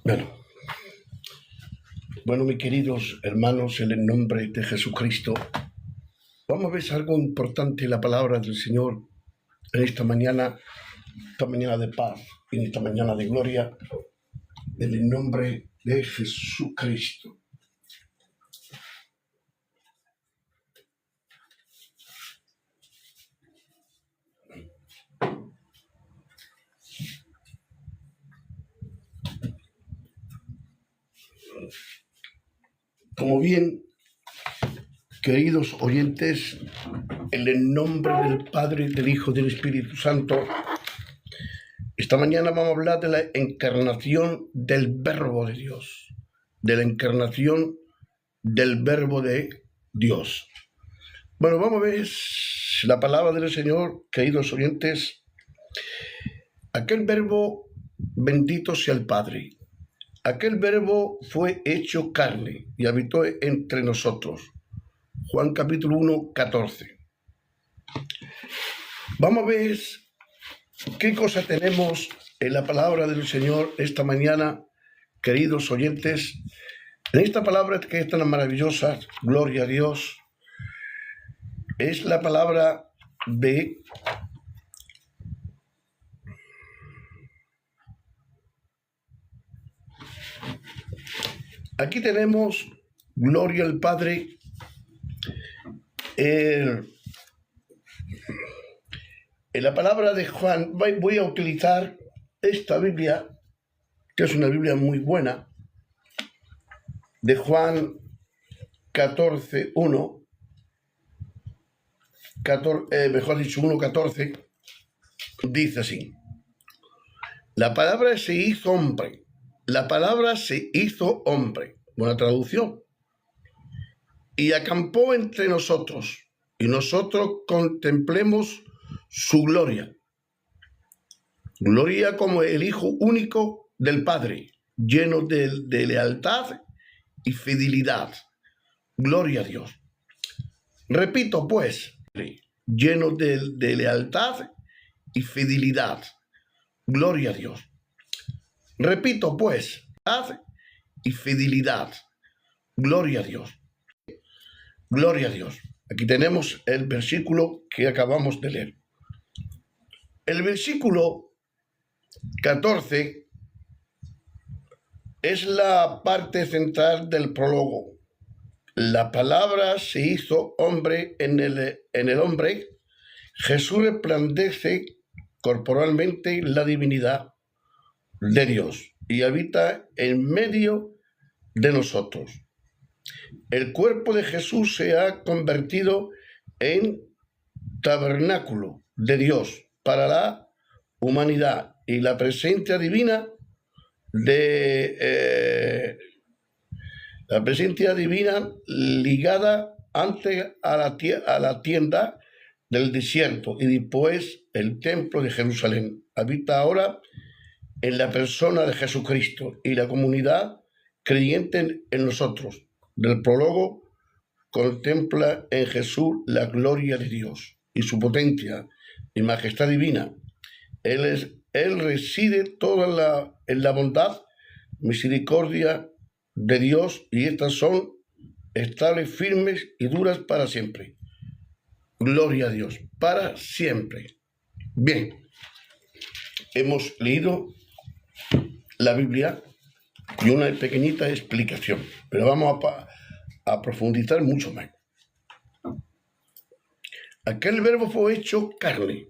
Bueno, mis queridos hermanos, en el nombre de Jesucristo, vamos a ver algo importante en la palabra del Señor en esta mañana de paz, en esta mañana de gloria, en el nombre de Jesucristo. Como bien, queridos oyentes, en el nombre del Padre, del Hijo y del Espíritu Santo, esta mañana vamos a hablar de la encarnación del Verbo de Dios, de la encarnación del Verbo de Dios. Bueno, vamos a ver la palabra del Señor, queridos oyentes. Aquel Verbo, bendito sea el Padre. Aquel Verbo fue hecho carne y habitó entre nosotros. Juan capítulo 1, 14. Vamos a ver qué cosa tenemos en la palabra del Señor esta mañana, queridos oyentes. En esta palabra que es tan maravillosa, gloria a Dios, es la palabra de aquí tenemos gloria al Padre. En la palabra de Juan voy a utilizar esta Biblia, que es una Biblia muy buena, de Juan 14, 1, mejor dicho, 1:14, dice así: la palabra se hizo hombre. La palabra se hizo hombre. Buena traducción. Y acampó entre nosotros, y nosotros contemplemos su gloria. Gloria como el Hijo único del Padre, lleno de lealtad y fidelidad. Gloria a Dios. Repito, pues, lleno de lealtad y fidelidad. Gloria a Dios. Repito, pues, lealtad y fidelidad. Gloria a Dios. Gloria a Dios. Aquí tenemos el versículo que acabamos de leer. El versículo 14 es la parte central del prólogo. La palabra se hizo hombre en el hombre. Jesús resplandece corporalmente la divinidad de Dios y habita en medio de nosotros. El cuerpo de Jesús se ha convertido en tabernáculo de Dios para la humanidad y la presencia divina ligada antes a la tienda del desierto y después el templo de Jerusalén. Habita ahora en la persona de Jesucristo y la comunidad creyente en nosotros. Del prólogo contempla en Jesús la gloria de Dios y su potencia y majestad divina. Él reside toda en la bondad, misericordia de Dios, y estas son estables, firmes y duras para siempre. Gloria a Dios, para siempre. Bien, hemos leído la Biblia y una pequeñita explicación, pero vamos a profundizar mucho más. Aquel verbo fue hecho carne,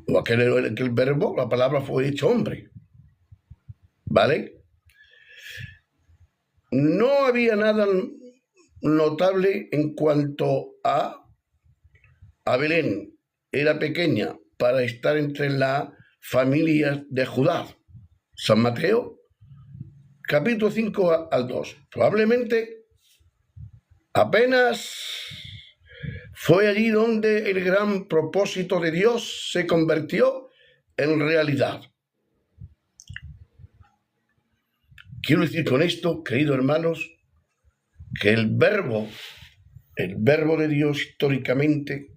o aquel verbo, la palabra fue hecho hombre, ¿vale? No había nada notable en cuanto a Belén. Era pequeña para estar entre las familias de Judá. San Mateo, capítulo 5 al 2. Probablemente apenas fue allí donde el gran propósito de Dios se convirtió en realidad. Quiero decir con esto, queridos hermanos, que el verbo de Dios históricamente,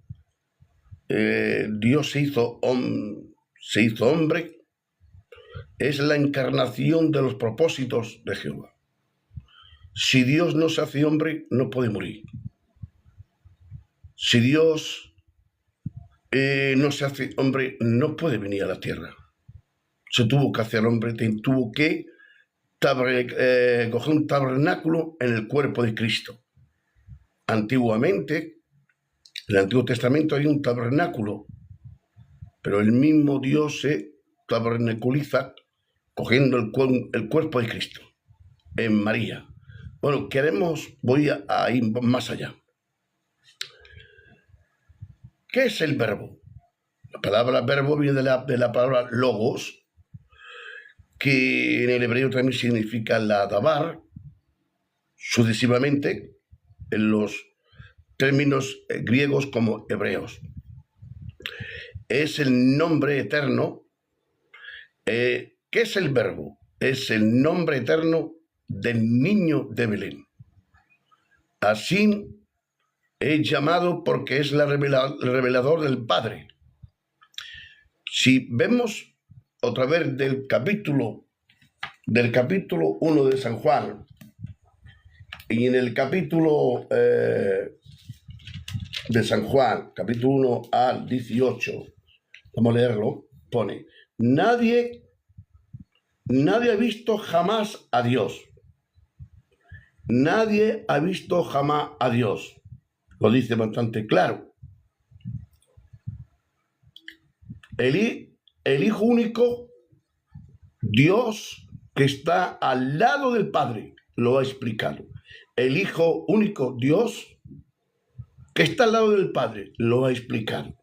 Dios se hizo hombre, es la encarnación de los propósitos de Jehová. Si Dios no se hace hombre, no puede morir. Si Dios no se hace hombre, no puede venir a la tierra. Se tuvo que hacer hombre, tuvo que coger un tabernáculo en el cuerpo de Cristo. Antiguamente, en el Antiguo Testamento hay un tabernáculo, pero el mismo Dios se tabernaculiza cogiendo el cuerpo de Cristo en María. Bueno, voy a ir más allá. ¿Qué es el verbo? La palabra verbo viene de la palabra logos, que en el hebreo también significa la dabar, sucesivamente en los términos griegos como hebreos. Es el nombre eterno. ¿Qué es el verbo? Es el nombre eterno del niño de Belén. Así es llamado porque es el revelador del Padre. Si vemos otra vez del capítulo 1 de San Juan, y en el capítulo de San Juan, capítulo 1 al 18, vamos a leerlo, pone: Nadie ha visto jamás a Dios. Nadie ha visto jamás a Dios. Lo dice bastante claro. El Hijo único, Dios, que está al lado del Padre, lo ha explicado. El Hijo único, Dios, que está al lado del Padre, lo ha explicado.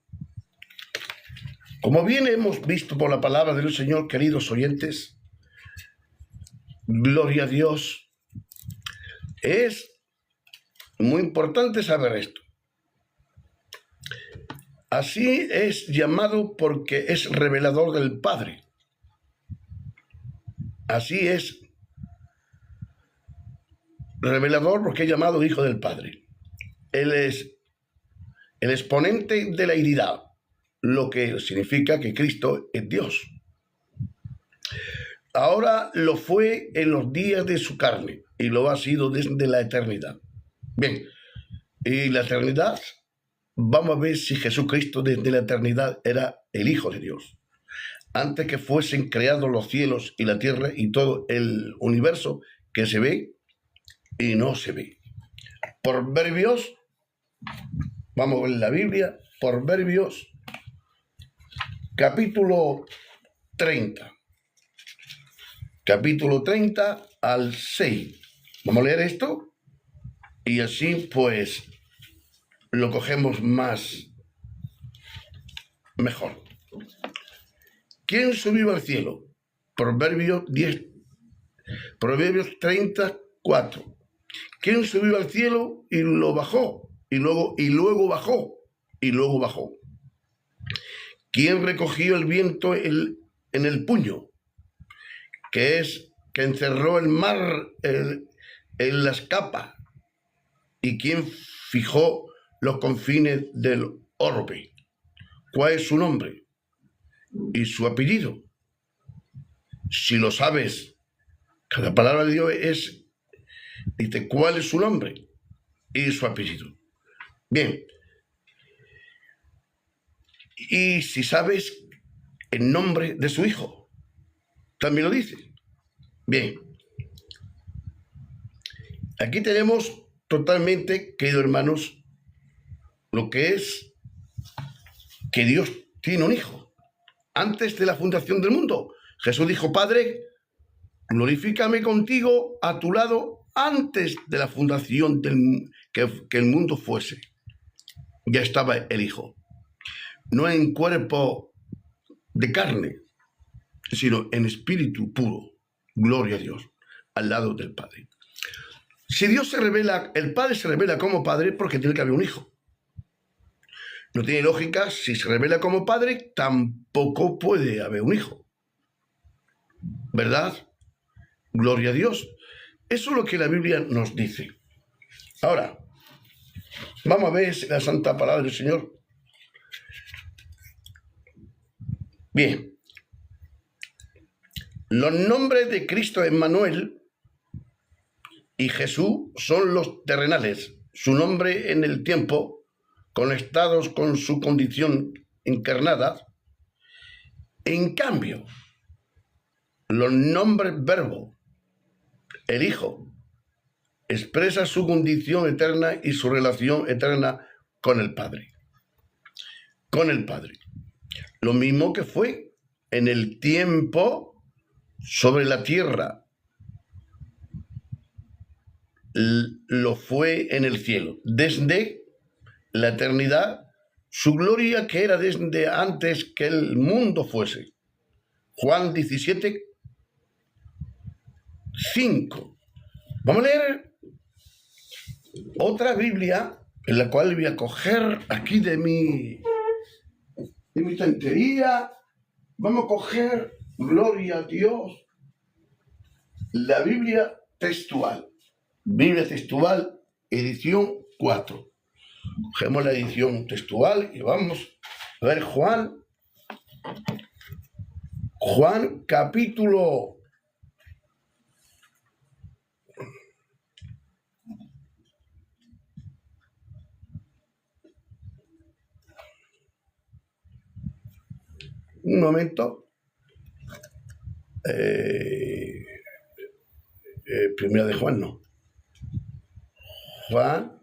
Como bien hemos visto por la palabra del Señor, queridos oyentes, gloria a Dios, es muy importante saber esto. Así es llamado porque es revelador del Padre. Así es revelador porque es llamado Hijo del Padre. Él es el exponente de la deidad, lo que significa que Cristo es Dios. Ahora lo fue en los días de su carne y lo ha sido desde la eternidad. Bien, y la eternidad, vamos a ver si Jesucristo desde la eternidad era el Hijo de Dios. Antes que fuesen creados los cielos y la tierra y todo el universo que se ve y no se ve. Proverbios, vamos a ver la Biblia, Proverbios, capítulo 30. Capítulo 30 al 6. Vamos a leer esto y así pues lo cogemos mejor. ¿Quién subió al cielo? Proverbios 34. ¿Quién subió al cielo y lo bajó? Y luego bajó. ¿Quién recogió el viento en el puño? Que encerró el mar en las capas. ¿Y quién fijó los confines del orbe? ¿Cuál es su nombre y su apellido? Si lo sabes, cada palabra de Dios dice cuál es su nombre y su apellido. Bien. Y si sabes el nombre de su hijo, también lo dice. Bien. Aquí tenemos totalmente, queridos hermanos, lo que es que Dios tiene un hijo. Antes de la fundación del mundo, Jesús dijo: Padre, glorifícame contigo a tu lado antes de la fundación que el mundo fuese. Ya estaba el Hijo. No en cuerpo de carne, sino en espíritu puro. Gloria a Dios, al lado del Padre. Si Dios se revela, el Padre se revela como Padre porque tiene que haber un Hijo. No tiene lógica, si se revela como Padre, tampoco puede haber un Hijo. ¿Verdad? Gloria a Dios. Eso es lo que la Biblia nos dice. Ahora, vamos a ver la santa palabra del Señor. Bien. Los nombres de Cristo Emmanuel y Jesús son los terrenales, su nombre en el tiempo, conectados con su condición encarnada. En cambio, los nombres verbo, el Hijo, expresa su condición eterna y su relación eterna con el Padre. Con el Padre. Lo mismo que fue en el tiempo sobre la tierra, lo fue en el cielo. Desde la eternidad, su gloria que era desde antes que el mundo fuese. Juan 17, 5. Vamos a leer otra Biblia en la cual voy a coger aquí de mi tontería. Vamos a coger, gloria a Dios, la Biblia textual. Biblia textual, edición 4. Cogemos la edición textual y vamos a ver Juan capítulo 1. Primera de Juan, no. Juan.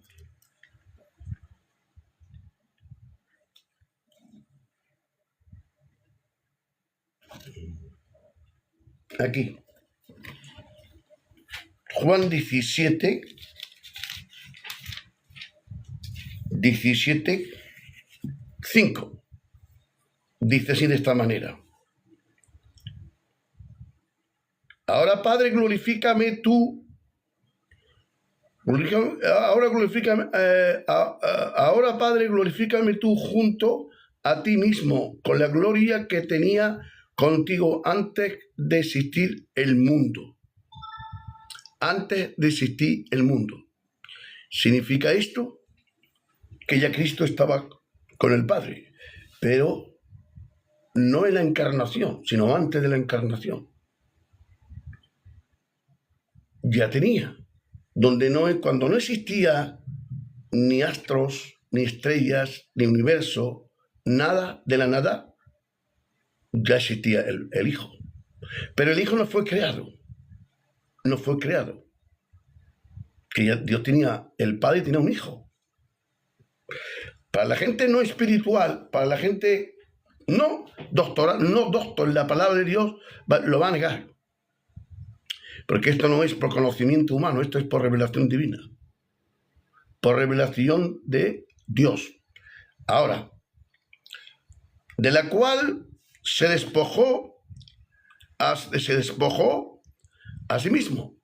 Aquí. Juan 17, 5. Dice así de esta manera. Ahora, Padre, glorifícame tú. Ahora, Padre, glorifícame tú junto a ti mismo con la gloria que tenía contigo antes de existir el mundo. Antes de existir el mundo. ¿Significa esto? Que ya Cristo estaba con el Padre, pero no en la encarnación, sino antes de la encarnación. Ya tenía. Cuando no existía ni astros, ni estrellas, ni universo, nada de la nada, ya existía el Hijo. Pero el Hijo no fue creado. No fue creado. Que ya Dios tenía, el Padre tenía un Hijo. Para la gente no espiritual, para la gente no doctor, la palabra de Dios lo va a negar. Porque esto no es por conocimiento humano, esto es por revelación divina. Por revelación de Dios. Ahora, de la cual se despojó a sí mismo.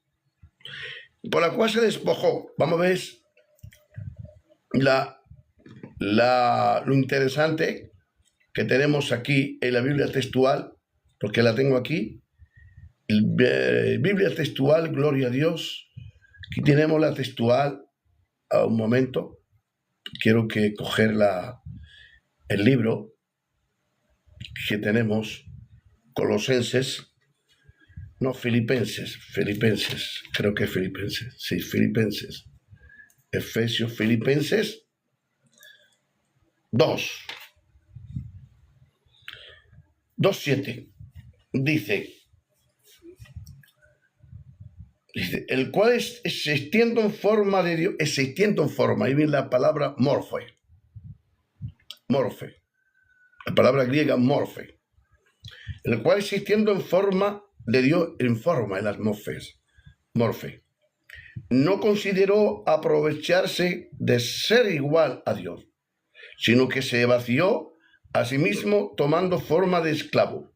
Por la cual se despojó. Vamos a ver lo interesante que tenemos aquí en la Biblia textual, porque la tengo aquí. Biblia textual, gloria a Dios. Aquí tenemos la textual. A un momento, quiero coger el libro que tenemos, Colosenses, no, Filipenses, creo que es Filipenses, sí, Filipenses, Efesios, Filipenses 2:7, dice, el cual existiendo en forma de Dios, ahí viene la palabra morfe, la palabra griega morfe, el cual existiendo en forma de Dios, en las morfe, no consideró aprovecharse de ser igual a Dios, sino que se vació a sí mismo tomando forma de esclavo,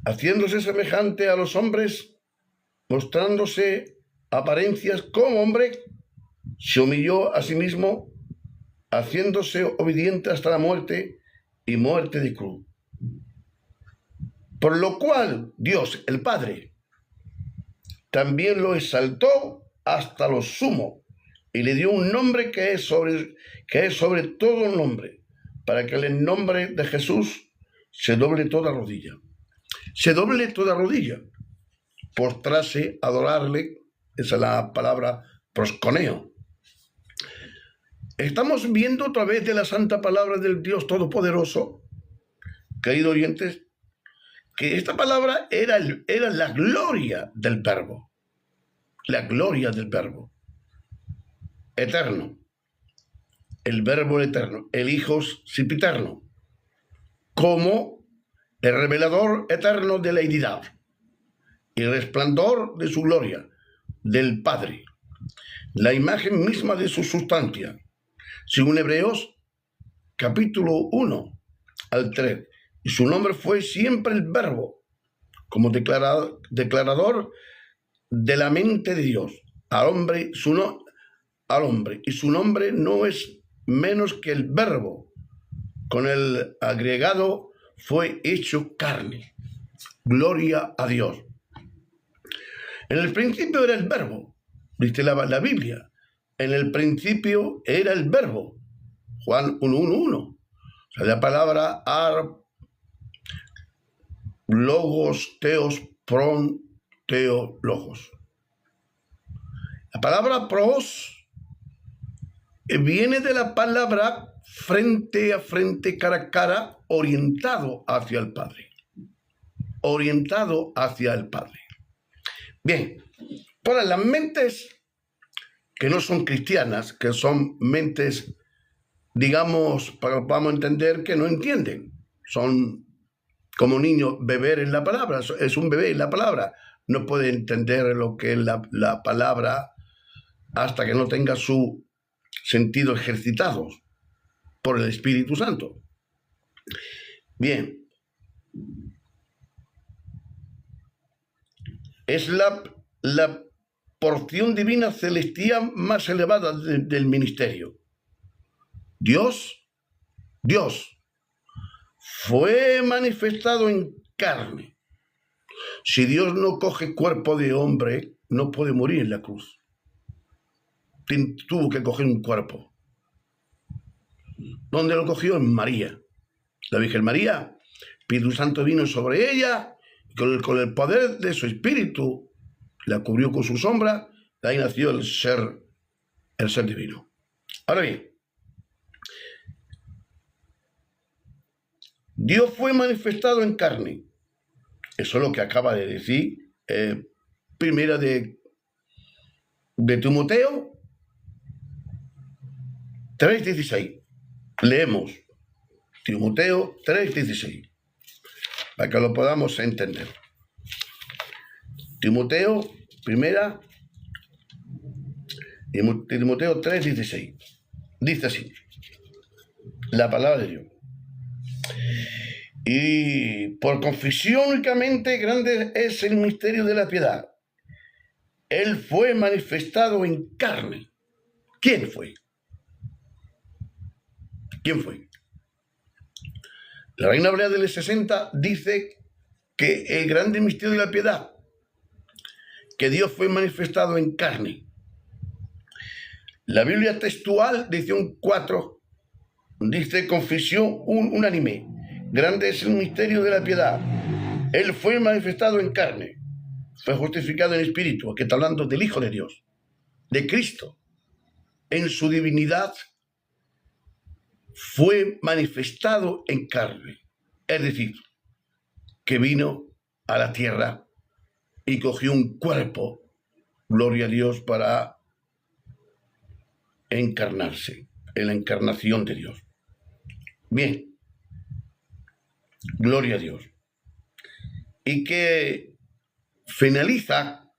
haciéndose semejante a los hombres, mostrándose apariencias como hombre, se humilló a sí mismo, haciéndose obediente hasta la muerte y muerte de cruz. Por lo cual Dios, el Padre, también lo exaltó hasta lo sumo y le dio un nombre que es sobre todo nombre, para que en el nombre de Jesús se doble toda rodilla. se doble toda rodilla, postrarse, adorarle, esa es la palabra prosconeo. Estamos viendo a través de la santa palabra del Dios Todopoderoso, queridos oyentes, que esta palabra era la gloria del Verbo, la gloria del Verbo eterno, el Verbo eterno, el Hijo sempiterno, como el revelador eterno de la deidad y resplandor de su gloria, del Padre, la imagen misma de su sustancia, según Hebreos capítulo 1 al 3. Y su nombre fue siempre el Verbo, como declarador de la mente de Dios al hombre, y su nombre no es menos que el Verbo, con el agregado fue hecho carne. Gloria a Dios. En el principio era el Verbo, dice la Biblia. En el principio era el Verbo. Juan 1:1:1. O sea, la palabra logos, teos, pron, teo, logos. La palabra pros viene de la palabra frente a frente, cara a cara, orientado hacia el Padre. Orientado hacia el Padre. Bien, para las mentes que no son cristianas, que son mentes, digamos, vamos a entender que no entienden, son como niños, beber en la palabra, es un bebé en la palabra, no puede entender lo que es la palabra hasta que no tenga su sentido ejercitado por el Espíritu Santo. Bien, es la porción divina celestial más elevada del ministerio. Dios fue manifestado en carne. Si Dios no coge cuerpo de hombre, no puede morir en la cruz. Tuvo que coger un cuerpo. ¿Dónde lo cogió? En María. La Virgen María, Espíritu Santo vino sobre ella, y con el poder de su Espíritu, la cubrió con su sombra, de ahí nació el ser divino. Ahora bien, Dios fue manifestado en carne. Eso es lo que acaba de decir primera de Timoteo 3:16. Leemos Timoteo 3:16 para que lo podamos entender. Timoteo 3:16. Dice así la palabra de Dios. Y por confesión únicamente grande es el misterio de la piedad. Él fue manifestado en carne. ¿Quién fue? ¿Quién fue? La Reina Valera del 60 dice que el grande misterio de la piedad, que Dios fue manifestado en carne. La Biblia textual de edición 4 dice confesión unánime. Grande es el misterio de la piedad. Él fue manifestado en carne. Fue justificado en espíritu. Aquí está hablando del Hijo de Dios, de Cristo. En su divinidad fue manifestado en carne. Es decir, que vino a la tierra y cogió un cuerpo, gloria a Dios, para encarnarse, en la encarnación de Dios. Bien. Gloria a Dios. Y que finaliza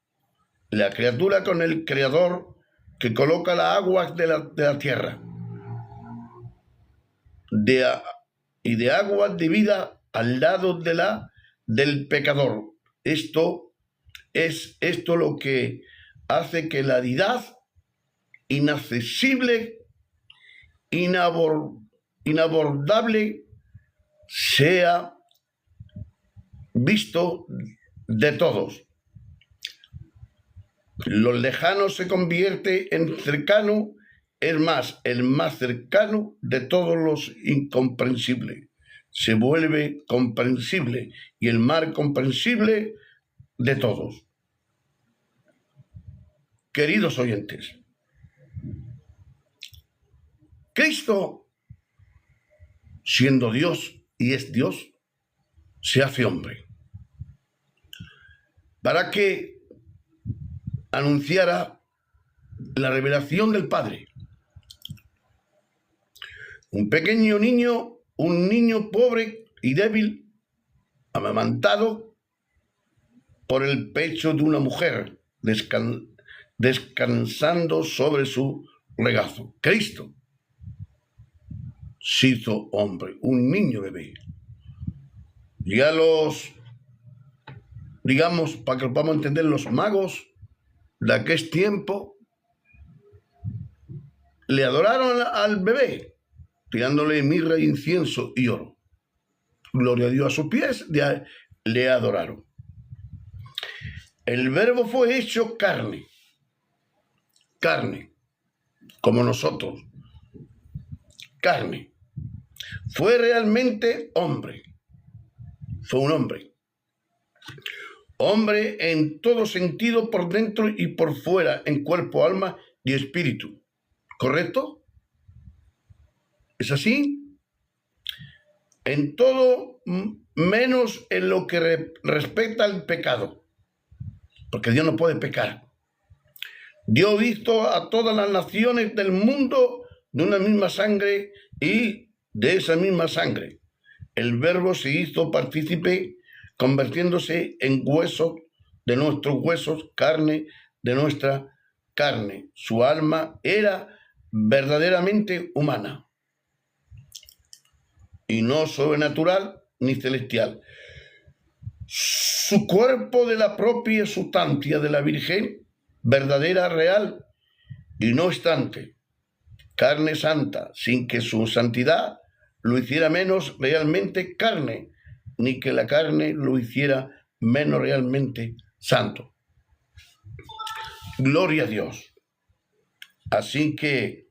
la criatura con el Creador que coloca las aguas de la tierra y de aguas de vida al lado del pecador. Esto es lo que hace que la deidad inaccesible, inabordable, sea visto de todos. Lo lejano se convierte en cercano, es más, el más cercano de todos los incomprensibles. se vuelve comprensible y el mal comprensible de todos. Queridos oyentes, Cristo, siendo Dios y es Dios, se hace hombre para que anunciara la revelación del Padre. Un pequeño niño, un niño pobre y débil, amamantado por el pecho de una mujer, descansando sobre su regazo. Cristo se hizo hombre, un niño bebé. Ya digamos, para que lo podamos entender, los magos de aquel tiempo le adoraron al bebé, tirándole mirra, incienso y oro. Gloria a Dios, a sus pies le adoraron. El Verbo fue hecho carne, como nosotros, carne. Fue realmente hombre, fue un hombre. Hombre en todo sentido, por dentro y por fuera, en cuerpo, alma y espíritu. ¿Correcto? ¿Es así? En todo menos en lo que respecta al pecado. Porque Dios no puede pecar. Dios visto a todas las naciones del mundo de una misma sangre y de esa misma sangre. El Verbo se hizo partícipe, convirtiéndose en hueso de nuestros huesos, carne de nuestra carne. Su alma era verdaderamente humana y no sobrenatural ni celestial. Su cuerpo de la propia sustancia de la Virgen, verdadera, real, y no obstante, carne santa, sin que su santidad lo hiciera menos realmente carne, ni que la carne lo hiciera menos realmente santo. Gloria a Dios. Así que,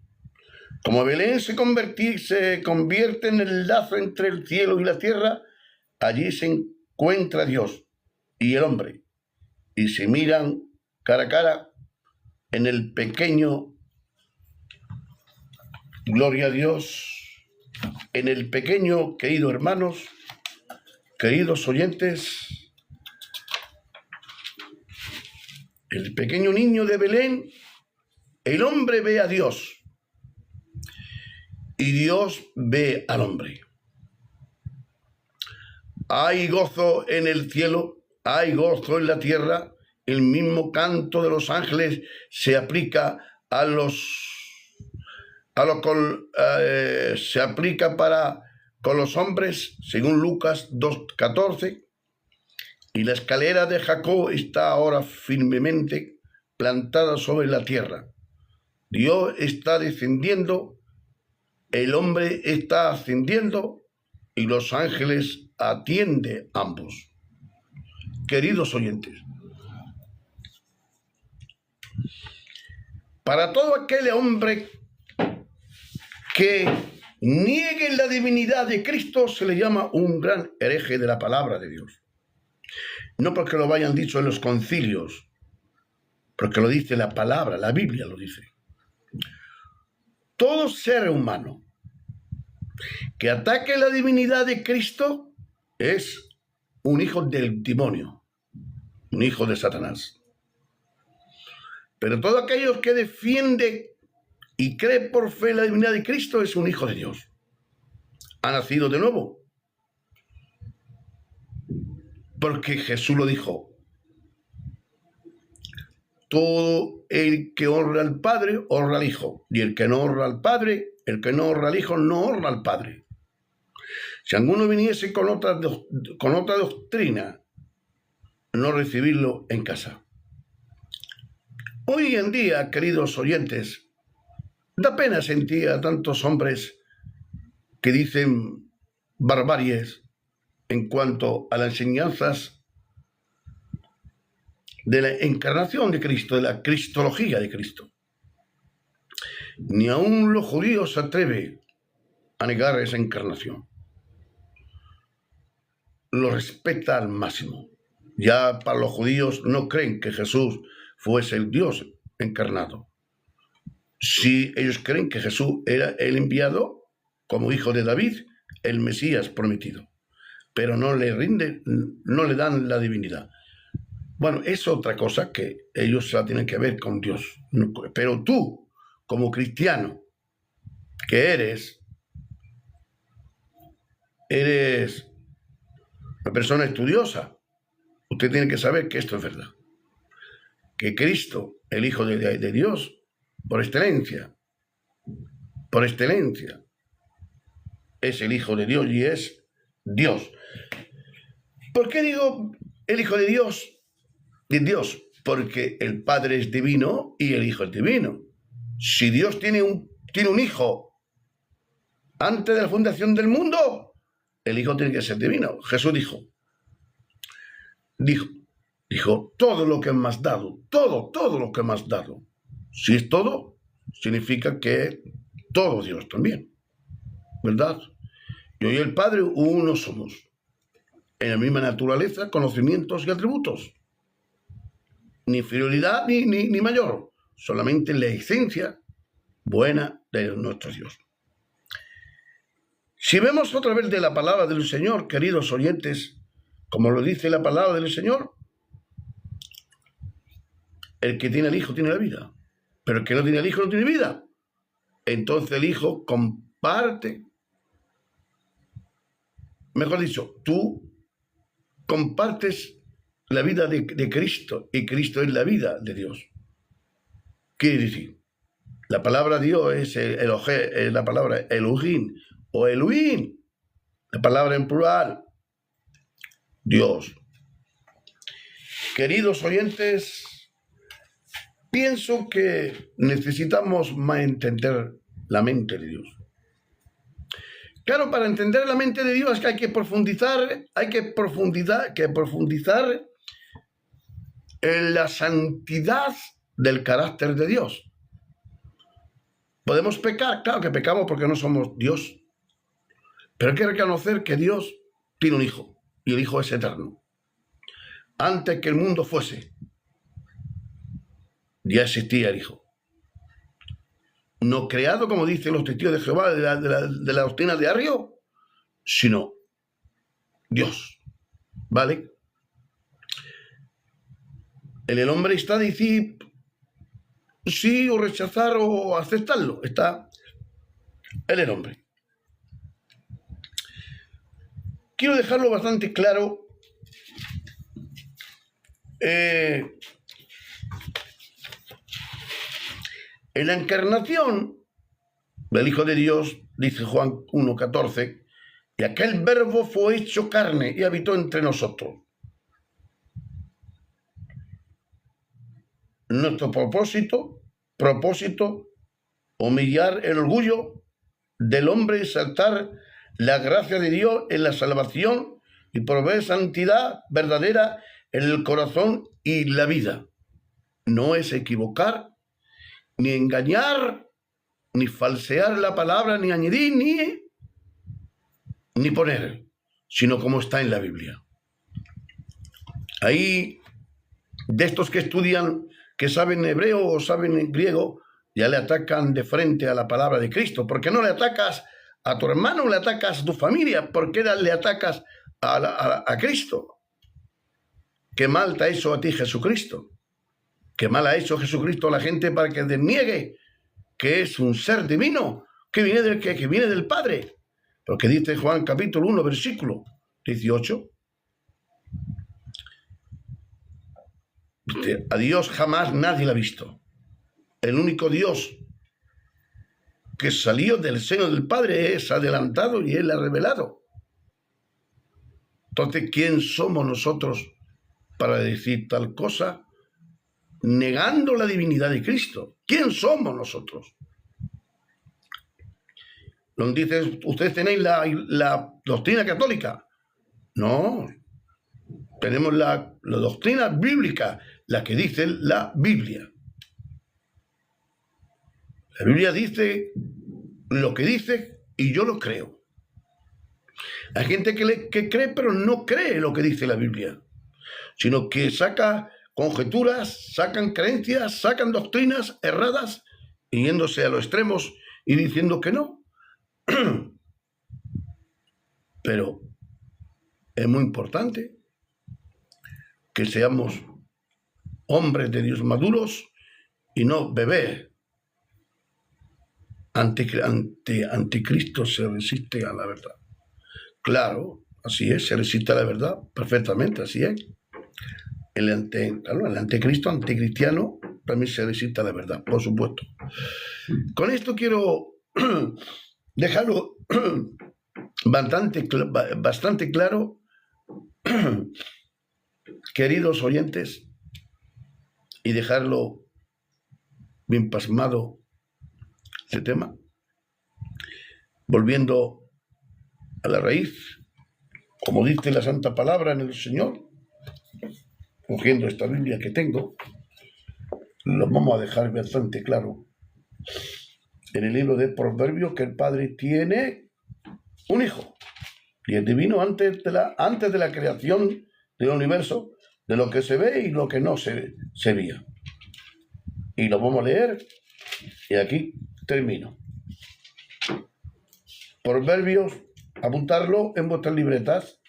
como Belén se convierte en el lazo entre el cielo y la tierra, allí se encuentra Dios y el hombre, y se miran cara a cara en el pequeño, gloria a Dios, en el pequeño, queridos hermanos, queridos oyentes, el pequeño niño de Belén, el hombre ve a Dios y Dios ve al hombre. Hay gozo en el cielo, hay gozo en la tierra. El mismo canto de los ángeles se aplica se aplica con los hombres, según Lucas 2:14. Y la escalera de Jacob está ahora firmemente plantada sobre la tierra. Dios está descendiendo, el hombre está ascendiendo y los ángeles atienden ambos. Queridos oyentes, para todo aquel hombre que niegue la divinidad de Cristo se le llama un gran hereje de la palabra de Dios. No porque lo hayan dicho en los concilios, porque lo dice la palabra, la Biblia lo dice. Todo ser humano que ataque la divinidad de Cristo es un hijo del demonio, un hijo de Satanás. Pero todo aquello que defiende y cree por fe en la divinidad de Cristo es un hijo de Dios. Ha nacido de nuevo. Porque Jesús lo dijo. Todo el que honra al Padre, honra al Hijo. Y el que no honra al Padre, el que no honra al Hijo, no honra al Padre. Si alguno viniese con otra doctrina, no recibirlo en casa. Hoy en día, queridos oyentes, da pena sentir a tantos hombres que dicen barbaries en cuanto a las enseñanzas de la encarnación de Cristo, de la cristología de Cristo. Ni aun los judíos se atreven a negar esa encarnación. lo respeta al máximo. Ya para los judíos no creen que Jesús fuese el Dios encarnado. Sí, ellos creen que Jesús era el enviado como hijo de David, el Mesías prometido, pero no le rinden, no le dan la divinidad. Bueno, es otra cosa que ellos la tienen que ver con Dios. Pero tú, como cristiano, que eres una persona estudiosa, usted tiene que saber que esto es verdad. Que Cristo, el Hijo de Dios, por excelencia, es el Hijo de Dios y es Dios. ¿Por qué digo el Hijo de Dios? De Dios, porque el Padre es divino y el Hijo es divino. Si Dios tiene un hijo antes de la fundación del mundo, el Hijo tiene que ser divino. Jesús dijo, todo lo que me has dado, todo lo que me has dado. Si es todo, significa que es todo Dios también, ¿verdad? Yo y el Padre uno somos, en la misma naturaleza, conocimientos y atributos. Ni inferioridad ni mayor, solamente la esencia buena de nuestro Dios. Si vemos otra vez de la palabra del Señor, queridos oyentes, como lo dice la palabra del Señor, el que tiene el Hijo tiene la vida, pero el que no tiene el Hijo no tiene vida. Entonces el Hijo comparte, mejor dicho, tú compartes la vida de Cristo, y Cristo es la vida de Dios. Quiere decir, la palabra Dios es la palabra Elohim o Elohim, la palabra en plural, Dios. Queridos oyentes, pienso que necesitamos más entender la mente de Dios. Claro, para entender la mente de Dios es que hay que profundizar en la santidad del carácter de Dios. ¿Podemos pecar? Claro que pecamos porque no somos Dios. Pero hay que reconocer que Dios tiene un Hijo, y el Hijo es eterno. Antes que el mundo fuese, ya existía el Hijo. No creado, como dicen los testigos de Jehová, de la doctrina de Arrio, sino Dios. ¿Vale? En el hombre está decir sí o rechazar o aceptarlo. Está en el hombre. Quiero dejarlo bastante claro. En la encarnación del Hijo de Dios, dice Juan 1:14, y aquel verbo fue hecho carne y habitó entre nosotros. Nuestro propósito, humillar el orgullo del hombre, exaltar la gracia de Dios en la salvación y proveer santidad verdadera en el corazón y la vida. No es equivocar, ni engañar, ni falsear la palabra, ni añadir, ni poner, sino como está en la Biblia. Ahí, de estos que estudian, que saben hebreo o saben griego, ya le atacan de frente a la palabra de Cristo. ¿Por qué no le atacas a tu hermano, le atacas a tu familia? ¿Por qué le atacas a Cristo? ¿Qué mal te ha hecho a ti Jesucristo? ¿Qué mal ha hecho Jesucristo a la gente para que deniegue que es un ser divino, que viene del Padre? Porque dice Juan capítulo 1, versículo 18. A Dios jamás nadie lo ha visto. El único Dios que salió del seno del Padre es adelantado y Él ha revelado. Entonces, ¿quién somos nosotros para decir tal cosa negando la divinidad de Cristo? ¿Quién somos nosotros? Nos dices, ¿ustedes tenéis la doctrina católica? No, tenemos la doctrina bíblica, la que dice la Biblia. La Biblia dice lo que dice y yo lo creo. Hay gente que cree, pero no cree lo que dice la Biblia, sino que saca conjeturas, sacan creencias, sacan doctrinas erradas, yéndose a los extremos y diciendo que no. Pero es muy importante que seamos hombres de Dios maduros y no bebés. Anticristo se resiste a la verdad. Claro, así es, se resiste a la verdad, perfectamente, así es. El anticristo, anticristiano, también se resiste a la verdad, por supuesto. Con esto quiero dejarlo bastante claro, queridos oyentes, y dejarlo bien pasmado este tema, volviendo a la raíz, como dice la Santa Palabra en el Señor, cogiendo esta Biblia que tengo, lo vamos a dejar bastante claro en el libro de Proverbios, que el Padre tiene un hijo, y es divino antes de la creación del universo, de lo que se ve y lo que no se veía. Y lo vamos a leer, y aquí termino. Proverbios, apuntarlo en vuestras libretas.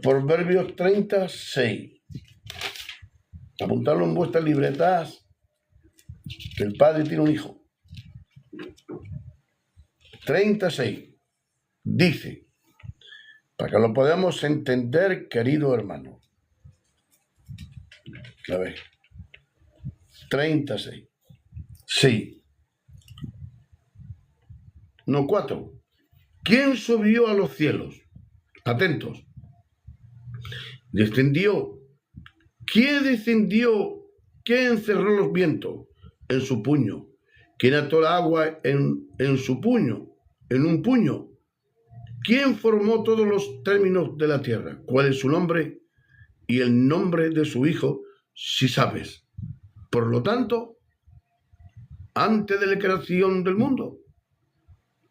Proverbios 36. Apuntarlo en vuestras libretas, que el Padre tiene un hijo. 36. Dice, para que lo podamos entender, querido hermano. A ver. 36. Sí. No, 4. ¿Quién subió a los cielos? Atentos. Descendió. ¿Quién descendió? ¿Quién encerró los vientos en su puño? ¿Quién ató el agua en su puño? En un puño. ¿Quién formó todos los términos de la tierra? ¿Cuál es su nombre? Y el nombre de su hijo, si sabes. Por lo tanto, antes de la creación del mundo,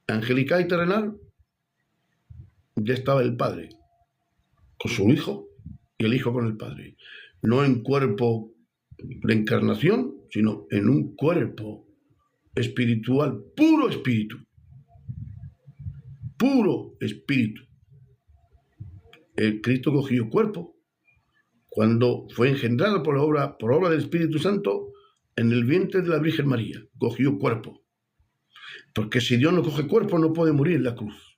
angelical y terrenal, ya estaba el Padre con su hijo y el hijo con el Padre. No en cuerpo de encarnación, sino en un cuerpo espiritual, puro espíritu. Puro espíritu. El Cristo cogió cuerpo cuando fue engendrado por obra del Espíritu Santo en el vientre de la Virgen María. Cogió cuerpo. Porque si Dios no coge cuerpo, no puede morir en la cruz.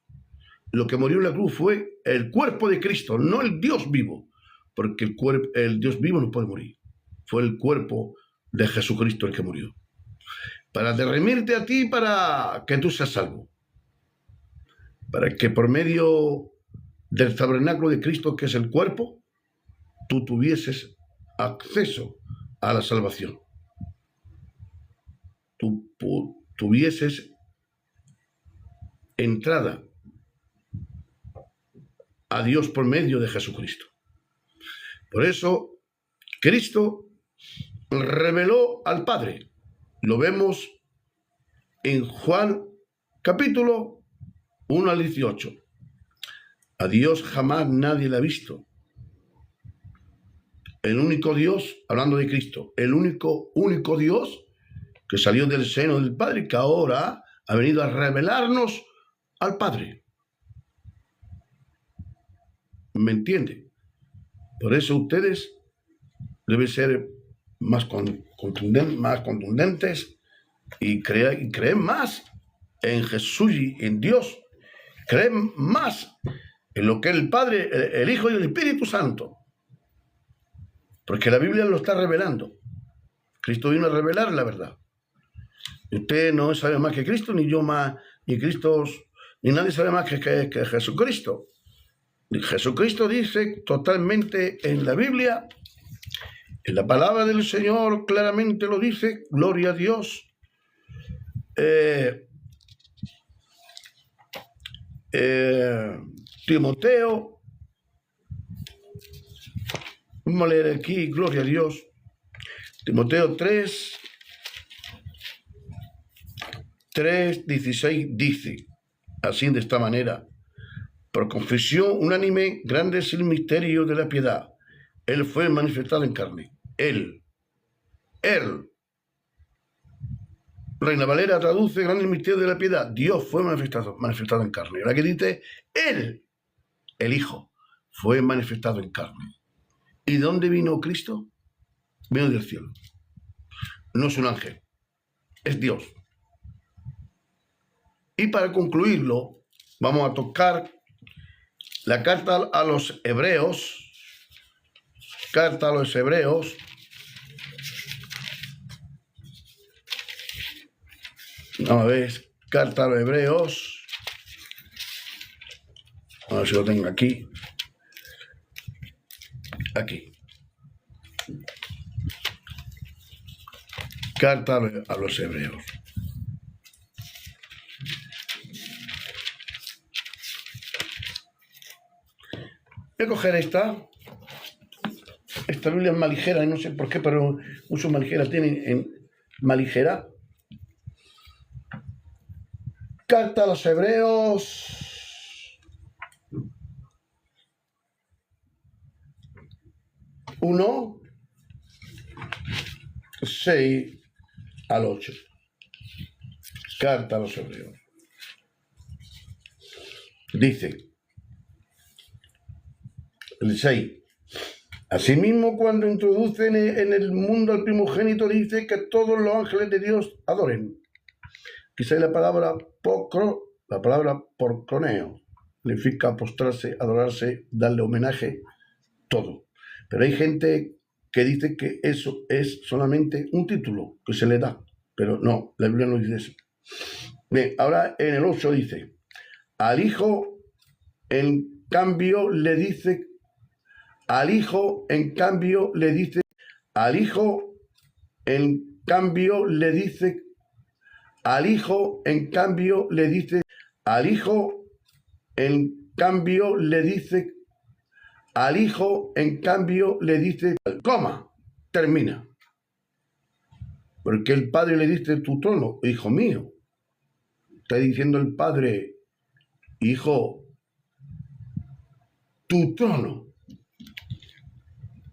Lo que murió en la cruz fue el cuerpo de Cristo, no el Dios vivo. Porque el Dios vivo no puede morir. Fue el cuerpo de Jesucristo el que murió. Para redimirte a ti, para que tú seas salvo. Para que por medio del tabernáculo de Cristo, que es el cuerpo, tú tuvieses acceso a la salvación. Tú tuvieses entrada a Dios por medio de Jesucristo. Por eso, Cristo reveló al Padre. Lo vemos en Juan capítulo 1 al 18. A Dios jamás nadie le ha visto. El único Dios, hablando de Cristo, el único Dios que salió del seno del Padre, que ahora ha venido a revelarnos al Padre. ¿Me entiende? Por eso ustedes deben ser más contundentes y creen más en Jesús y en Dios. Creen más en lo que es el Padre, el Hijo y el Espíritu Santo. Porque la Biblia lo está revelando. Cristo vino a revelar la verdad. Usted no sabe más que Cristo, ni yo más, ni Cristo, ni nadie sabe más que Jesucristo. Jesucristo dice totalmente en la Biblia, en la palabra del Señor claramente lo dice, gloria a Dios. Timoteo, vamos a leer aquí, gloria a Dios. Timoteo 3:16 dice, así de esta manera. Por confesión unánime, grande es el misterio de la piedad. Él fue manifestado en carne. Él. Reina Valera traduce grande el misterio de la piedad. Dios fue manifestado en carne. La que dice, Él, el Hijo, fue manifestado en carne. ¿Y de dónde vino Cristo? Vino del cielo. No es un ángel, es Dios. Y para concluirlo, vamos a tocar la carta a los Hebreos. Carta a los Hebreos. Vamos a ver, carta a los Hebreos. A ver si lo tengo aquí. Aquí. Carta a los Hebreos. Voy a coger esta. Esta Biblia es más ligera, no sé por qué, pero muchos más ligeras tienen en más ligera. Carta a los Hebreos 1, 6 al 8. Carta a los Hebreos. Dice el 6. Asimismo, cuando introducen en el mundo al primogénito, dice que todos los ángeles de Dios adoren. Quizá la palabra porcroneo, significa postrarse, adorarse, darle homenaje, todo. Pero hay gente que dice que eso es solamente un título que se le da, pero no, la Biblia no dice eso. Bien, ahora en el 8 dice, al Hijo, en cambio, le dice, al Hijo, en cambio, le dice, al Hijo, en cambio, le dice, al Hijo, en cambio, le dice, al Hijo, en cambio, le dice, al Hijo, en cambio, le dice, coma, termina. Porque el Padre le dice, tu trono, hijo mío. Está diciendo el Padre, hijo, tu trono.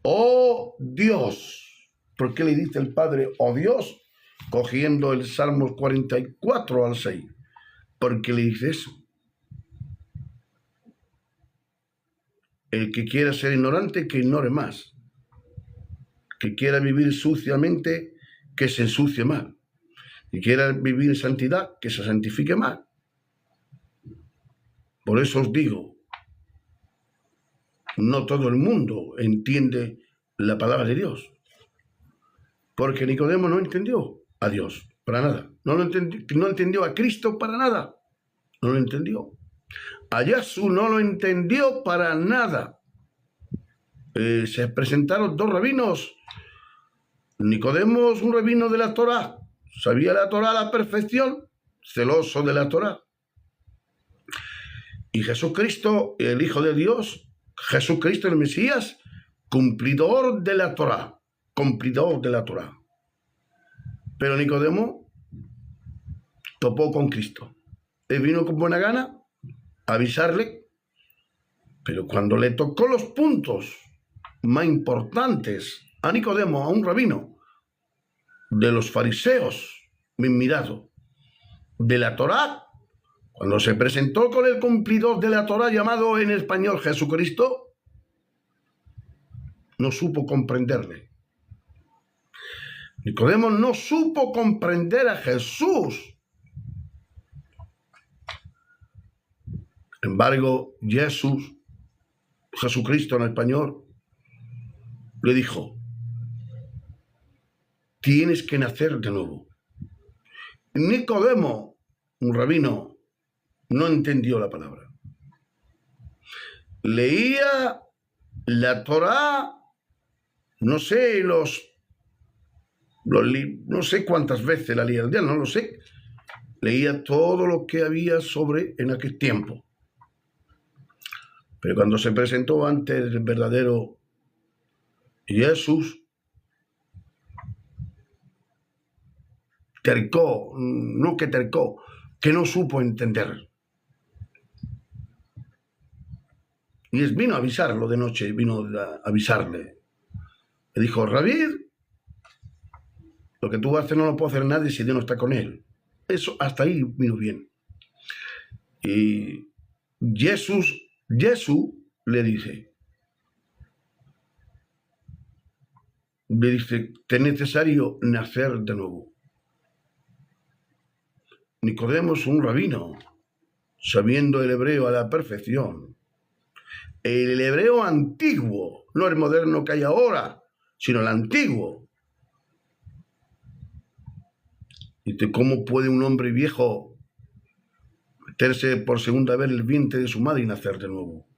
Oh Dios. ¿Por qué le dice el Padre, oh Dios? Cogiendo el Salmo 44 al 6. ¿Por qué le dice eso? El que quiera ser ignorante, que ignore más. Que quiera vivir suciamente, que se ensucie más. Que quiera vivir en santidad, que se santifique más. Por eso os digo, no todo el mundo entiende la palabra de Dios. Porque Nicodemo no entendió a Dios para nada. No entendió a Cristo para nada. No lo entendió. A Jesús no lo entendió para nada. Se presentaron dos rabinos. Nicodemo es un rabino de la Torá. Sabía la Torá a la perfección, celoso de la Torá. Y Jesucristo, el Hijo de Dios, Jesucristo el Mesías, cumplidor de la Torá. Cumplidor de la Torá. Pero Nicodemo topó con Cristo. Él vino con buena gana a avisarle, pero cuando le tocó los puntos más importantes a Nicodemo, a un rabino de los fariseos, bien mirado, de la Torá, cuando se presentó con el cumplidor de la Torá llamado en español Jesucristo, no supo comprenderle. Nicodemo no supo comprender a Jesús. Sin embargo, Jesucristo en español, le dijo, tienes que nacer de nuevo. Nicodemo, un rabino, no entendió la palabra. Leía la Torá, no sé, no sé cuántas veces la leía al día, no lo sé. Leía todo lo que había sobre en aquel tiempo. Pero cuando se presentó ante el verdadero Jesús, tercó, que no supo entender. Y vino a avisarlo de noche, vino a avisarle. Le dijo, Rabí, lo que tú haces no lo puede hacer nadie si Dios no está con él. Eso hasta ahí vino bien. Y Jesús le dice, te es necesario nacer de nuevo. Nicodemo es un rabino, sabiendo el hebreo a la perfección. El hebreo antiguo, no el moderno que hay ahora, sino el antiguo. Dice, ¿cómo puede un hombre viejo meterse por segunda vez en el vientre de su madre y nacer de nuevo?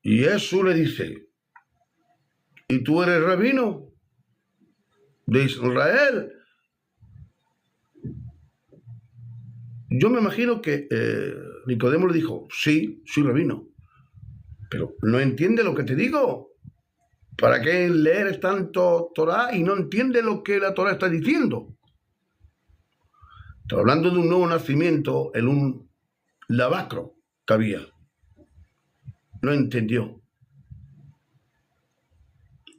Y Jesús le dice, ¿y tú eres rabino de Israel? Yo me imagino que Nicodemo le dijo, sí, soy rabino, pero no entiende lo que te digo. ¿Para qué leer tanto Torah y no entiende lo que la Torah está diciendo? Está hablando de un nuevo nacimiento en un lavacro que había. No entendió.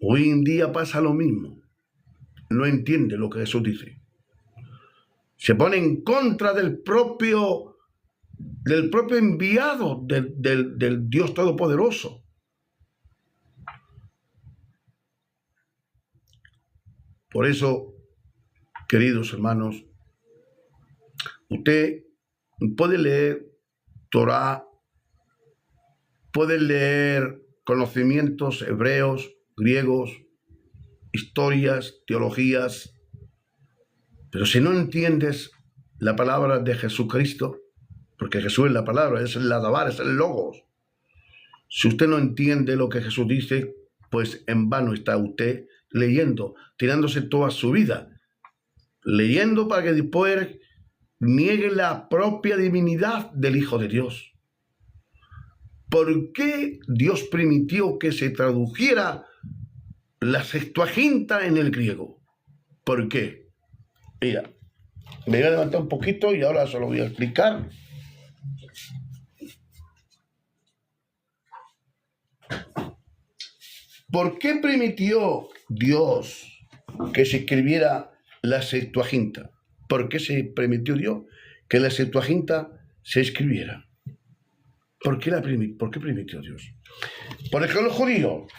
Hoy en día pasa lo mismo. No entiende lo que Jesús dice. Se pone en contra del propio enviado del Dios Todopoderoso. Por eso, queridos hermanos, usted puede leer Torah, puede leer conocimientos hebreos, griegos, historias, teologías, pero si no entiendes la palabra de Jesucristo, porque Jesús es la palabra, es el Adabar, es el Logos. Si usted no entiende lo que Jesús dice, pues en vano está usted leyendo, tirándose toda su vida, leyendo para que después niegue la propia divinidad del Hijo de Dios. ¿Por qué Dios permitió que se tradujera la Septuaginta en el griego? ¿Por qué? Mira, me voy a levantar un poquito y ahora se lo voy a explicar. ¿Por qué permitió Dios que se escribiera la Septuaginta? ¿Por qué se permitió Dios que la Septuaginta se escribiera? ¿Por qué permitió Dios? Porque los judíos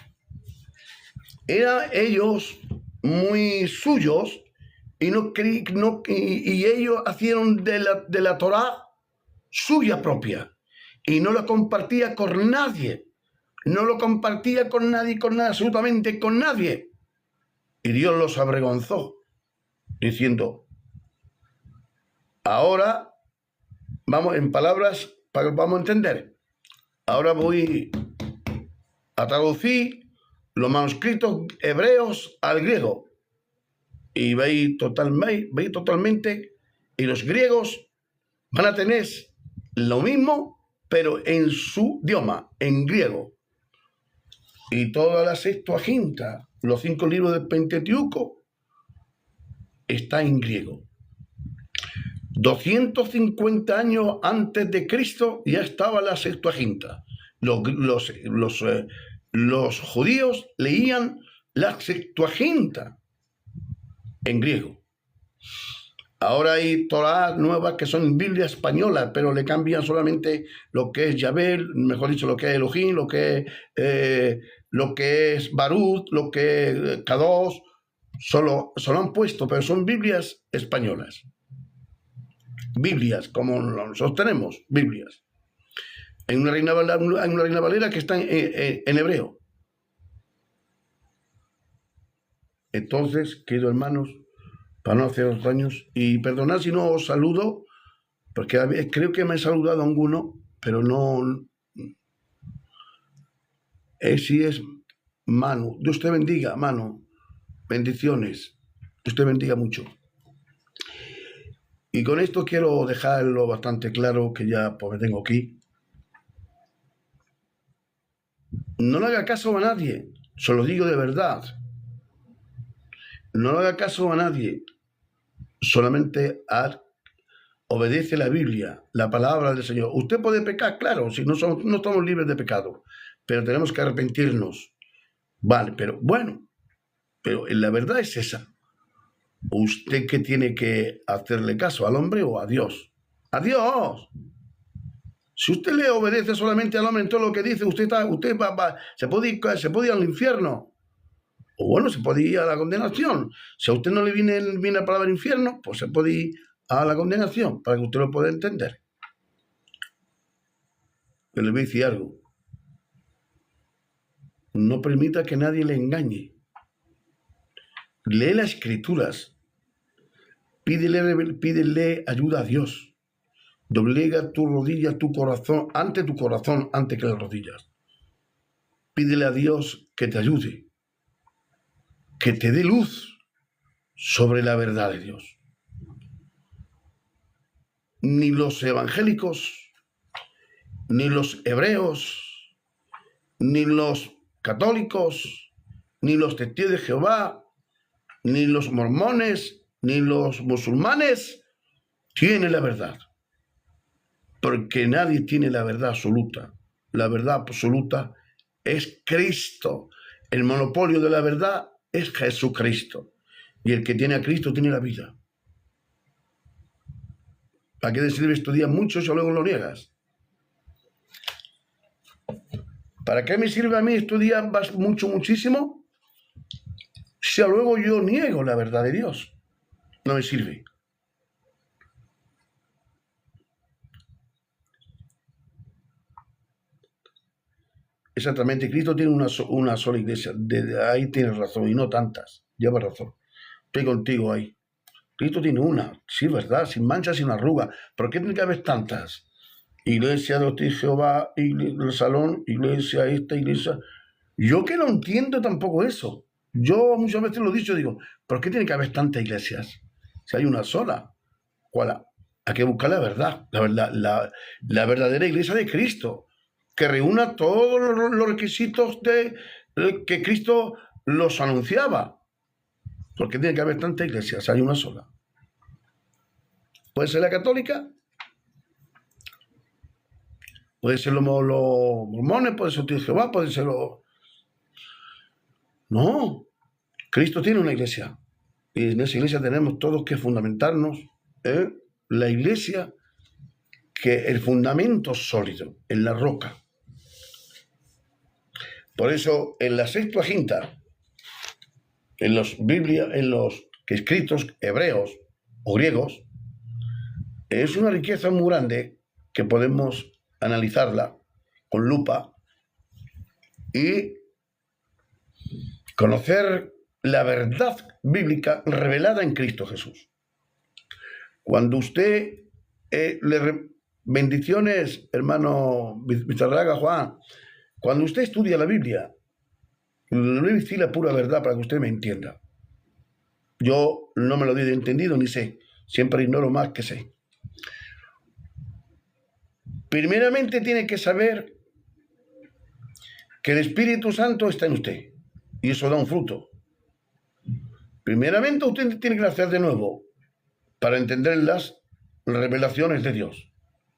eran ellos muy suyos y ellos hicieron de la Torá suya propia y no la compartía con nadie. No lo compartía con nadie, absolutamente con nadie. Y Dios los avergonzó, diciendo, ahora, vamos en palabras, vamos a entender, ahora voy a traducir los manuscritos hebreos al griego. Y veis totalmente, y los griegos van a tener lo mismo, pero en su idioma, en griego. Y toda la Septuaginta, los 5 libros del Pentateuco, está en griego. 250 años antes de Cristo ya estaba la Septuaginta. Los judíos leían la Septuaginta en griego. Ahora hay Torah nuevas que son Biblia española, pero le cambian solamente lo que es Yahvé, mejor dicho, lo que es Elohim, lo que es Baruch, lo que es Kadosh, solo han puesto, pero son Biblias españolas. Biblias, como nosotros tenemos, Biblias. Hay una Reina Valera que está en hebreo. Entonces, queridos hermanos, para no haceros daños, y perdonad si no os saludo, porque creo que me he saludado a alguno, pero no. Si es Manu. Dios te bendiga, Manu. Bendiciones. Dios te bendiga mucho. Y con esto quiero dejarlo bastante claro, que ya pues me tengo aquí. No le haga caso a nadie, se lo digo de verdad. No le haga caso a nadie. Solamente obedece la Biblia, la palabra del Señor. Usted puede pecar, claro, si no estamos libres de pecado, pero tenemos que arrepentirnos. Vale, pero bueno, pero la verdad es esa. ¿Usted qué tiene que hacerle caso, al hombre o a Dios? ¡A Dios! Si usted le obedece solamente al hombre en todo lo que dice, se puede ir al infierno. O bueno, se puede ir a la condenación. Si a usted no le viene la palabra infierno, pues se puede ir a la condenación, para que usted lo pueda entender. Pero le voy a decir algo. No permita que nadie le engañe. Lee las Escrituras. Pídele ayuda a Dios. Doblega tu rodilla, tu corazón, antes que las rodillas. Pídele a Dios que te ayude, que te dé luz sobre la verdad de Dios. Ni los evangélicos, ni los hebreos, ni los católicos, ni los testigos de Jehová, ni los mormones, ni los musulmanes tienen la verdad. Porque nadie tiene la verdad absoluta. La verdad absoluta es Cristo. El monopolio de la verdad es Jesucristo. Y el que tiene a Cristo tiene la vida. ¿Para qué te sirve estudiar mucho si luego lo niegas? ¿Para qué me sirve a mí estudiar muchísimo si luego yo niego la verdad de Dios? No me sirve. Exactamente, Cristo tiene una sola iglesia. Ahí tienes razón, y no tantas. Llevas razón. Estoy contigo ahí. Cristo tiene una, sí, verdad, sin mancha, sin arruga. ¿Por qué tiene que haber tantas? Iglesia de los Testigos de Jehová, el Salón, iglesia esta, iglesia. Yo que no entiendo tampoco eso. Yo muchas veces lo he dicho, digo, ¿por qué tiene que haber tantas iglesias? Si hay una sola. ¿Cuál? Hay que buscar la verdad, la verdadera iglesia de Cristo, que reúna todos los requisitos que Cristo los anunciaba. ¿Por qué tiene que haber tantas iglesias? Hay una sola. ¿Puede ser la católica? Puede ser los mormones, puede ser los Testigos de Jehová, puede ser los... No, Cristo tiene una iglesia. Y en esa iglesia tenemos todos que fundamentarnos. La iglesia, que el fundamento sólido, en la roca. Por eso, en la Septuaginta, en los escritos hebreos o griegos, es una riqueza muy grande que podemos analizarla con lupa y conocer la verdad bíblica revelada en Cristo Jesús. Cuando usted bendiciones, hermano Vizarraga Juan, cuando usted estudia la Biblia, le voy a decir la pura verdad para que usted me entienda. Yo no me lo doy de entendido ni sé, siempre ignoro más que sé. Primeramente tiene que saber que el Espíritu Santo está en usted y eso da un fruto. Primeramente usted tiene que nacer de nuevo para entender las revelaciones de Dios.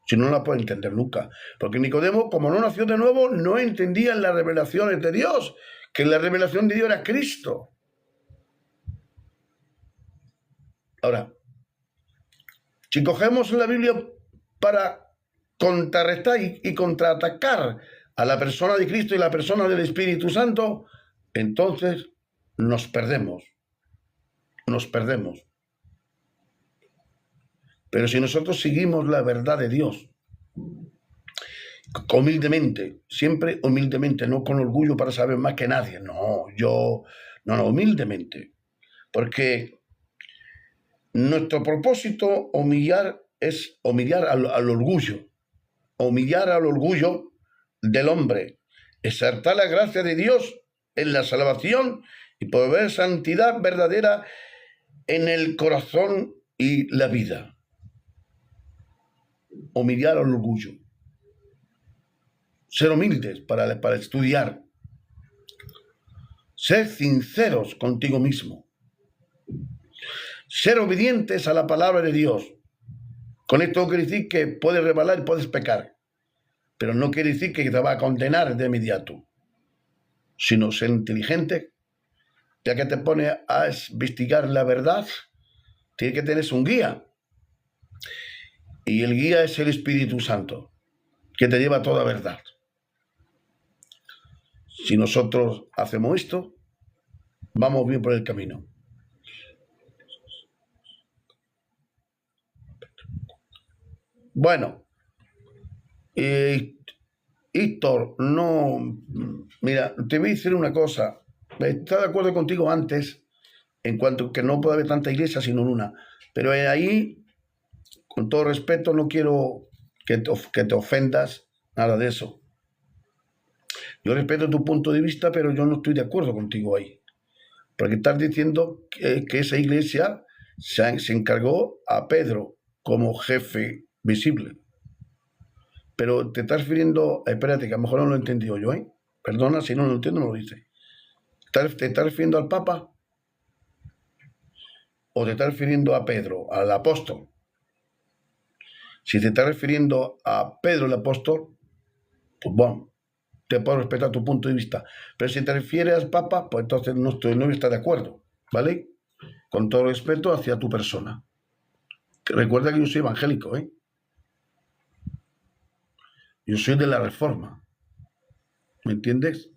Si no, no la puede entender nunca. Porque Nicodemo, como no nació de nuevo, no entendía las revelaciones de Dios, que la revelación de Dios era Cristo. Ahora, si cogemos la Biblia para contrarrestar y contraatacar a la persona de Cristo y la persona del Espíritu Santo, entonces nos perdemos. Nos perdemos. Pero si nosotros seguimos la verdad de Dios, humildemente, siempre humildemente, no con orgullo para saber más que nadie, no, humildemente, porque nuestro propósito es humillar al orgullo del hombre, exaltar la gracia de Dios en la salvación y proveer santidad verdadera en el corazón y la vida. Humillar al orgullo. Ser humildes para estudiar. Ser sinceros contigo mismo. Ser obedientes a la palabra de Dios. Con esto quiere decir que puedes rebalar y puedes pecar, pero no quiere decir que te va a condenar de inmediato, sino ser inteligente, ya que te pone a investigar la verdad, tiene que tener un guía, y el guía es el Espíritu Santo, que te lleva a toda verdad. Si nosotros hacemos esto, vamos bien por el camino. Bueno, Héctor, no, mira, te voy a decir una cosa. Estaba de acuerdo contigo antes, en cuanto que no puede haber tanta iglesia sino una. Pero ahí, con todo respeto, no quiero que te ofendas, nada de eso. Yo respeto tu punto de vista, pero yo no estoy de acuerdo contigo ahí. Porque estás diciendo que esa iglesia se encargó a Pedro como jefe visible. Pero te estás refiriendo, espérate, que a lo mejor no lo he entendido yo, ¿eh? Perdona, si no lo entiendo, me lo dice. ¿Te estás refiriendo al Papa? ¿O te estás refiriendo a Pedro, al apóstol? Si te estás refiriendo a Pedro el apóstol, pues bueno, te puedo respetar tu punto de vista. Pero si te refieres al Papa, pues entonces no voy a estar de acuerdo, ¿vale? Con todo respeto hacia tu persona. Recuerda que yo soy evangélico, ¿eh? Yo soy de la Reforma. ¿Me entiendes?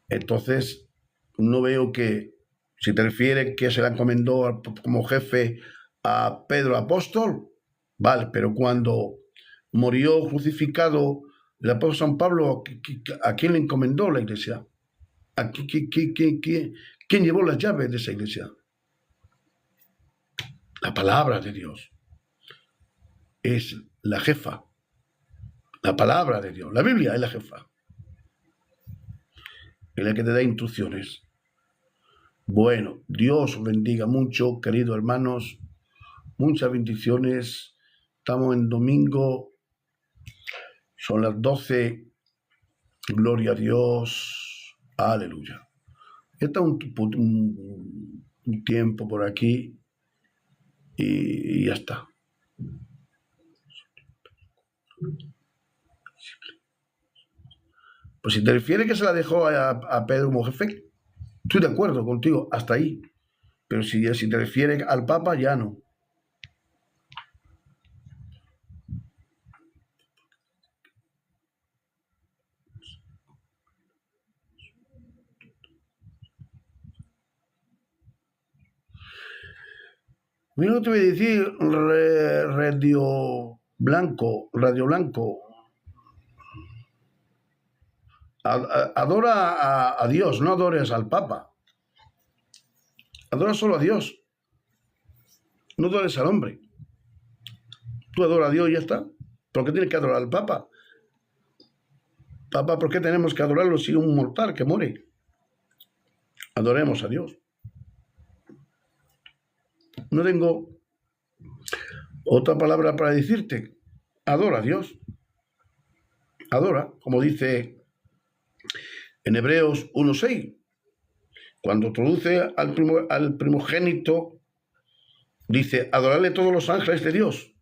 Entonces, no veo que, si te refieres que se le encomendó como jefe a Pedro apóstol, vale, pero cuando murió crucificado el apóstol San Pablo, ¿a quién le encomendó la iglesia? ¿Quién llevó las llaves de esa iglesia? La palabra de Dios es la jefa. La palabra de Dios, la Biblia es la jefa. Es la que te da instrucciones. Bueno, Dios os bendiga mucho, queridos hermanos. Muchas bendiciones. Estamos en domingo. Son las 12. Gloria a Dios. Aleluya. Está un tiempo por aquí y ya está. Pues si te refieres que se la dejó a Pedro como jefe, estoy de acuerdo contigo, hasta ahí. Pero si te refieres al Papa, ya no. Mira, te voy a decir, Radio Blanco. Adora a Dios, no adores al Papa. Adora solo a Dios. No adores al hombre. Tú adoras a Dios y ya está. ¿Por qué tienes que adorar al Papa? Papa, ¿por qué tenemos que adorarlo si es un mortal que muere? Adoremos a Dios. No tengo otra palabra para decirte. Adora a Dios. Adora, como dice en Hebreos 1:6. Cuando introduce al primogénito, dice, adorarle a todos los ángeles de Dios.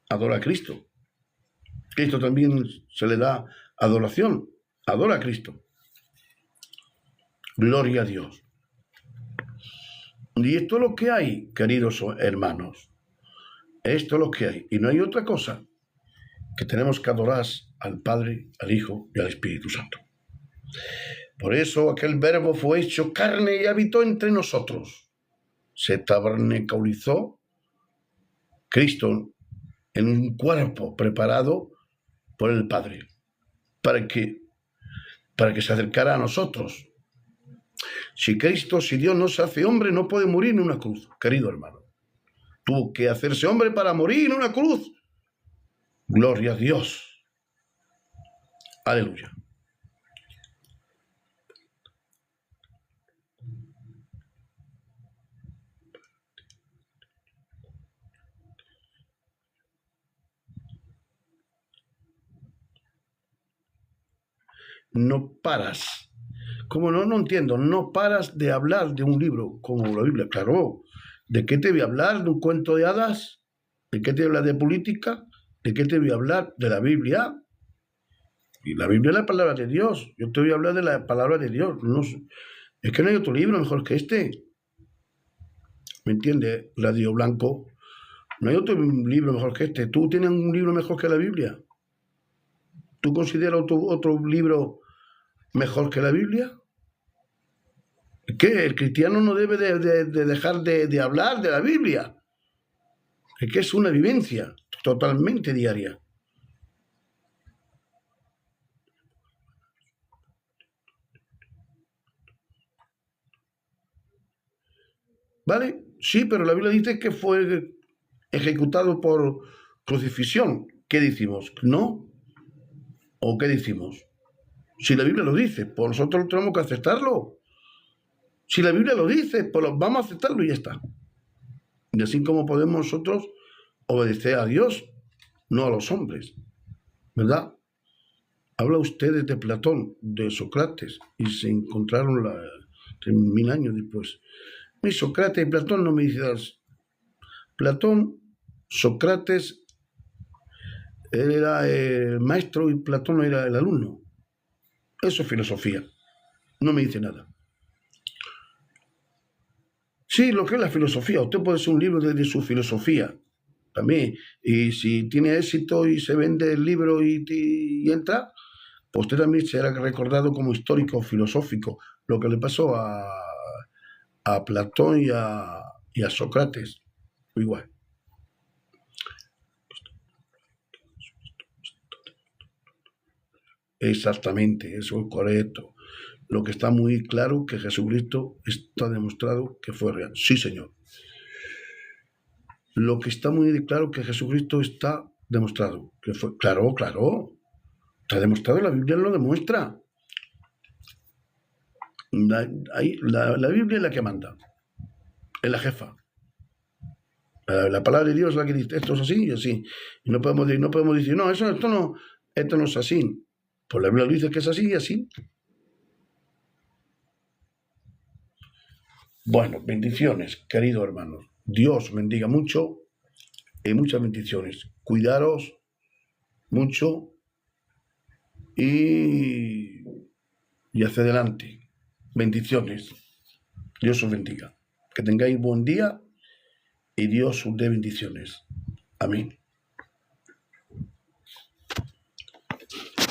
Adora a Cristo. Cristo también se le da adoración. Adora a Cristo. Gloria a Dios. Y esto es lo que hay, queridos hermanos. Esto es lo que hay. Y no hay otra cosa que tenemos que adorar al Padre, al Hijo y al Espíritu Santo. Por eso aquel verbo fue hecho carne y habitó entre nosotros. Se tabernaculizó Cristo en un cuerpo preparado por el Padre para que se acercara a nosotros. Si Dios no se hace hombre, no puede morir en una cruz, querido hermano. Tuvo que hacerse hombre para morir en una cruz. Gloria a Dios. Aleluya. No paras. ¿Cómo no? No entiendo. No paras de hablar de un libro como la Biblia. Claro, ¿De qué te voy a hablar? ¿De un cuento de hadas? ¿De qué te voy a hablar de política? ¿De qué te voy a hablar? De la Biblia. Y la Biblia es la palabra de Dios. Yo te voy a hablar de la palabra de Dios. No, es que no hay otro libro mejor que este. ¿Me entiendes, Radio Blanco? No hay otro libro mejor que este. ¿Tú tienes un libro mejor que la Biblia? ¿Tú consideras otro libro mejor que la Biblia? ¿Qué? El cristiano no debe de dejar de hablar de la Biblia. Es que es una vivencia totalmente diaria. ¿Vale? Sí, pero la Biblia dice que fue ejecutado por crucifixión. ¿Qué decimos? ¿No? ¿O qué decimos? Si la Biblia lo dice, pues nosotros tenemos que aceptarlo. Si la Biblia lo dice, pues vamos a aceptarlo y ya está. Y así como podemos nosotros obedecer a Dios, no a los hombres. ¿Verdad? Habla ustedes de Platón, de Sócrates, y se encontraron 1000 años después. Y Sócrates y Platón no me dicen. Platón, Sócrates era el maestro y Platón era el alumno. Eso es filosofía. No me dice nada. Sí, lo que es la filosofía. Usted puede hacer un libro de su filosofía también. Y si tiene éxito y se vende el libro y entra, pues usted también será recordado como histórico filosófico. Lo que le pasó a Platón y a Sócrates. Igual. Exactamente, eso es correcto. Lo que está muy claro que Jesucristo está demostrado que fue real. Sí, Señor. Lo que está muy claro que Jesucristo está demostrado que fue. Claro, claro. Está demostrado, la Biblia lo demuestra. La Biblia es la que manda. Es la jefa. La palabra de Dios es la que dice esto es así y así. Y no podemos decir, no, esto no es así. Pues la Biblia dice que es así y así. Bueno, bendiciones, queridos hermanos. Dios bendiga mucho y muchas bendiciones. Cuidaros mucho y hacia adelante. Bendiciones. Dios os bendiga. Que tengáis buen día y Dios os dé bendiciones. Amén.